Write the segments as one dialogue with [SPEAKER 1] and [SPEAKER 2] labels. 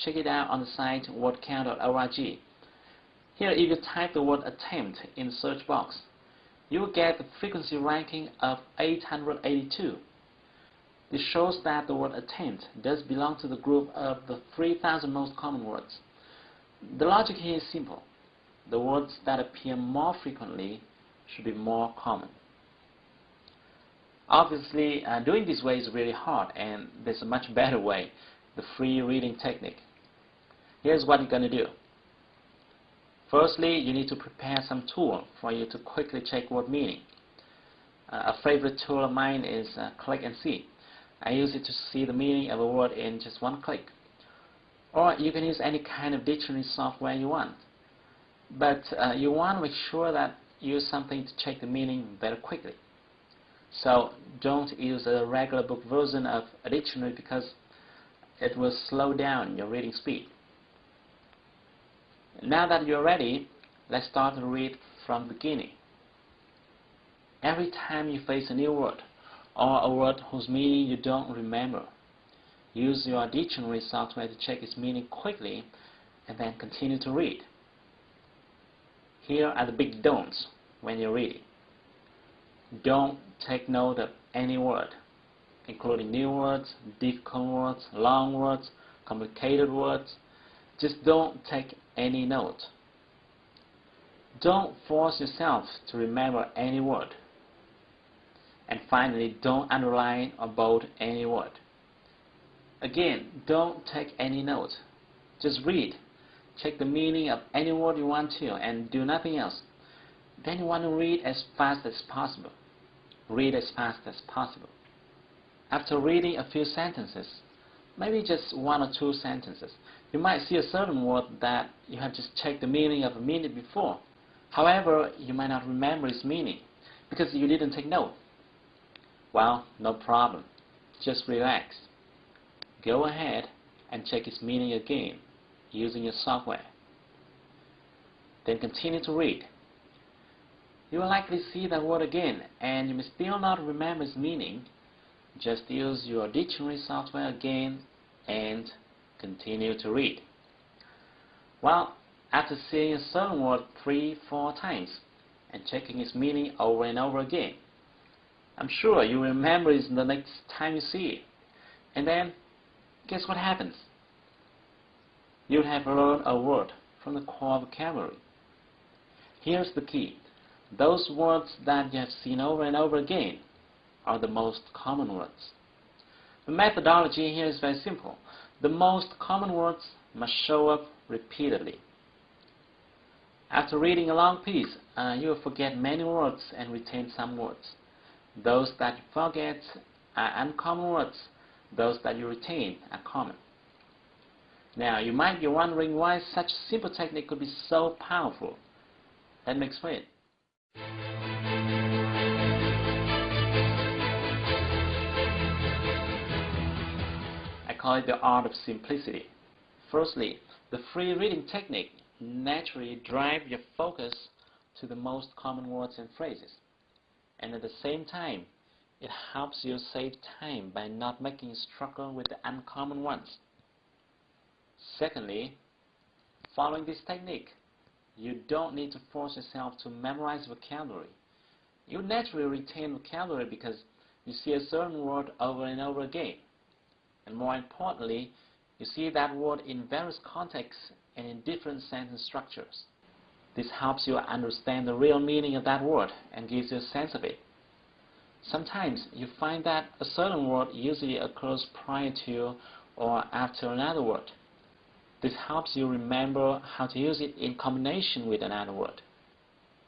[SPEAKER 1] Check it out on the site wordcount.org. Here, if you type the word attempt in the search box, you will get the frequency ranking of 882. This shows that the word attempt does belong to the group of the 3,000 most common words. The logic here is simple. The words that appear more frequently should be more common. Obviously, doing this way is really hard, and there's a much better way, the free reading technique. Here's what you're going to do. Firstly, you need to prepare some tool for you to quickly check word meaning. A favorite tool of mine is Click and See. I use it to see the meaning of a word in just one click. Or you can use any kind of dictionary software you want. But you want to make sure that you use something to check the meaning very quickly. So don't use a regular book version of a dictionary because it will slow down your reading speed. Now that you're ready, let's start to read from the beginning. Every time you face a new word, or a word whose meaning you don't remember, use your dictionary software to check its meaning quickly and then continue to read. Here are the big don'ts when you're reading. Don't take note of any word, including new words, difficult words, long words, complicated words. Just don't take any note. Don't force yourself to remember any word. And finally, don't underline or bold any word. Again, don't take any note. Just read. Check the meaning of any word you want to and do nothing else. Then you want to read as fast as possible. Read as fast as possible. After reading a few sentences, maybe just one or two sentences, you might see a certain word that you have just checked the meaning of a minute before. However, you might not remember its meaning because you didn't take note. Well, no problem. Just relax. Go ahead and check its meaning again using your software. Then continue to read. You will likely see that word again and you may still not remember its meaning. Just use your dictionary software again and continue to read. Well, after seeing a certain word 3-4 times and checking its meaning over and over again, I'm sure you remember it the next time you see it. And then, guess what happens? You'll have learned a word from the core vocabulary. Here's the key. Those words that you have seen over and over again are the most common words. The methodology here is very simple. The most common words must show up repeatedly. After reading a long piece, you will forget many words and retain some words. Those that you forget are uncommon words. Those that you retain are common. Now, you might be wondering why such a simple technique could be so powerful. Let me explain. I call it the art of simplicity. Firstly, the free reading technique naturally drives your focus to the most common words and phrases. And at the same time, it helps you save time by not making you struggle with the uncommon ones. Secondly, following this technique, you don't need to force yourself to memorize vocabulary. You naturally retain vocabulary because you see a certain word over and over again. And more importantly, you see that word in various contexts and in different sentence structures. This helps you understand the real meaning of that word and gives you a sense of it. Sometimes you find that a certain word usually occurs prior to or after another word. This helps you remember how to use it in combination with another word.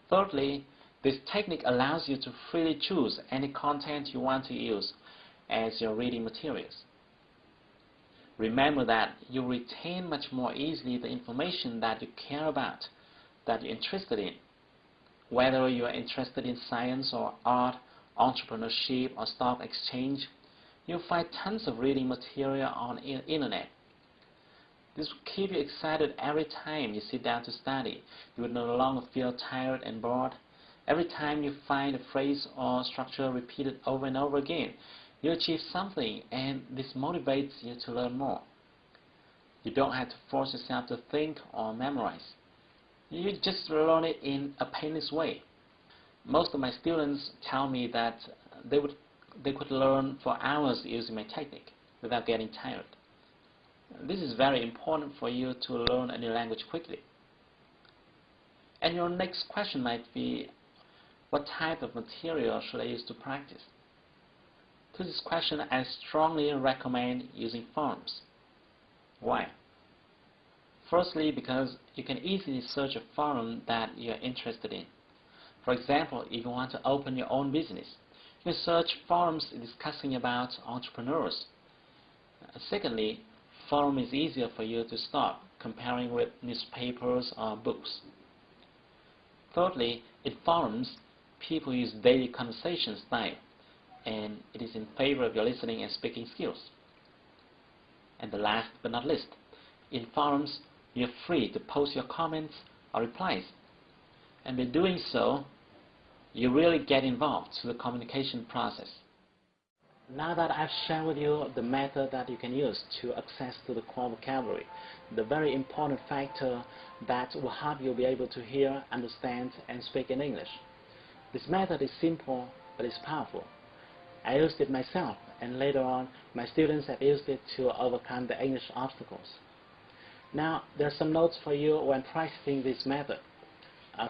[SPEAKER 1] Thirdly, this technique allows you to freely choose any content you want to use as your reading materials. Remember that you retain much more easily the information that you care about, that you're interested in. Whether you are interested in science or art, entrepreneurship or stock exchange, you'll find tons of reading material on the internet. This will keep you excited every time you sit down to study. You will no longer feel tired and bored. Every time you find a phrase or structure repeated over and over again, you achieve something, and this motivates you to learn more. You don't have to force yourself to think or memorize. You just learn it in a painless way. Most of my students tell me that they could learn for hours using my technique without getting tired. This is very important for you to learn a new language quickly. And your next question might be, what type of material should I use to practice? To this question, I strongly recommend using forums. Why? Firstly, because you can easily search a forum that you are interested in. For example, if you want to open your own business, you can search forums discussing about entrepreneurs. Secondly, forum is easier for you to start comparing with newspapers or books. Thirdly, in forums, people use daily conversation style, and it is in favor of your listening and speaking skills. And the last but not least, in forums, you're free to post your comments or replies. And by doing so, you really get involved to the communication process. Now that I've shared with you the method that you can use to access to the core vocabulary, the very important factor that will help you be able to hear, understand, and speak in English. This method is simple, but it's powerful. I used it myself, and later on, my students have used it to overcome the English obstacles. Now, there are some notes for you when practicing this method.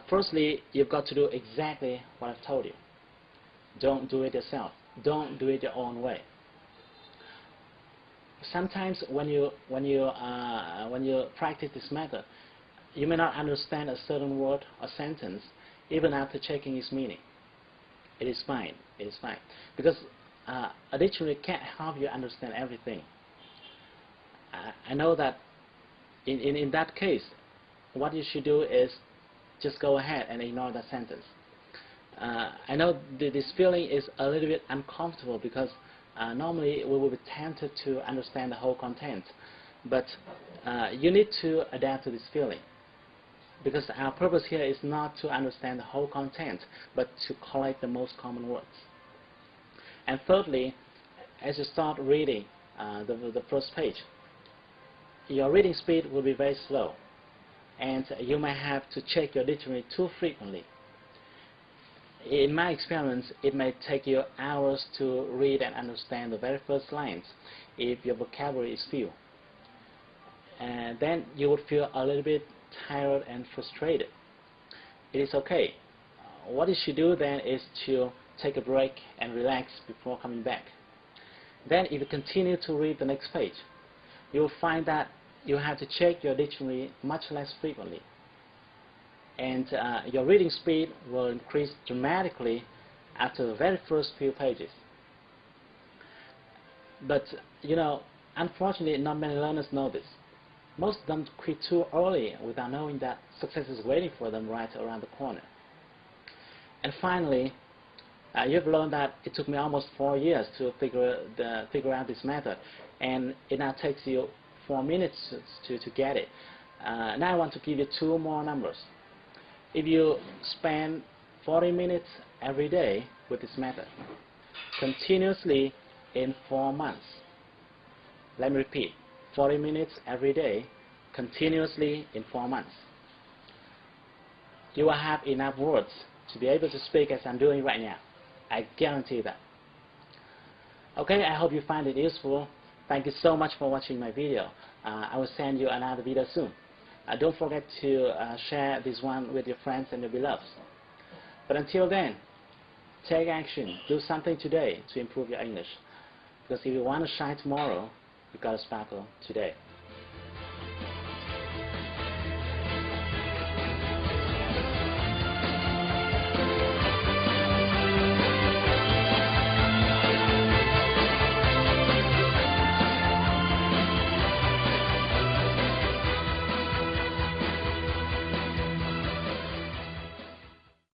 [SPEAKER 1] Firstly, you've got to do exactly what I've told you. Don't do it yourself. Don't do it your own way. Sometimes when you practice this method, you may not understand a certain word or sentence even after checking its meaning. It is fine. It is fine, because a dictionary can't help you understand everything. I know that in that case, what you should do is just go ahead and ignore that sentence. I know this feeling is a little bit uncomfortable because normally we will be tempted to understand the whole content, but you need to adapt to this feeling, because our purpose here is not to understand the whole content, but to collect the most common words. And thirdly, as you start reading the first page, your reading speed will be very slow, and you may have to check your dictionary too frequently. In my experience, it may take you hours to read and understand the very first lines if your vocabulary is few. And then you would feel a little bit tired and frustrated. It is okay. What you should do then is to take a break and relax before coming back. Then if you continue to read the next page, you will find that you have to check your dictionary much less frequently. And your reading speed will increase dramatically after the very first few pages. But, unfortunately, not many learners know this. Most of them quit too early without knowing that success is waiting for them right around the corner. And finally, you've learned that it took me almost 4 years to figure out this method, and it now takes you 4 minutes to get it. Now I want to give you 2 more numbers. If you spend 40 minutes every day with this method, continuously in 4 months, let me repeat, 40 minutes every day, continuously in 4 months, you will have enough words to be able to speak as I'm doing right now. I guarantee that. Okay, I hope you find it useful. Thank you so much for watching my video. I will send you another video soon. Don't forget to share this one with your friends and your beloveds. But until then, take action. Do something today to improve your English. Because if you want to shine tomorrow, you've got to sparkle today.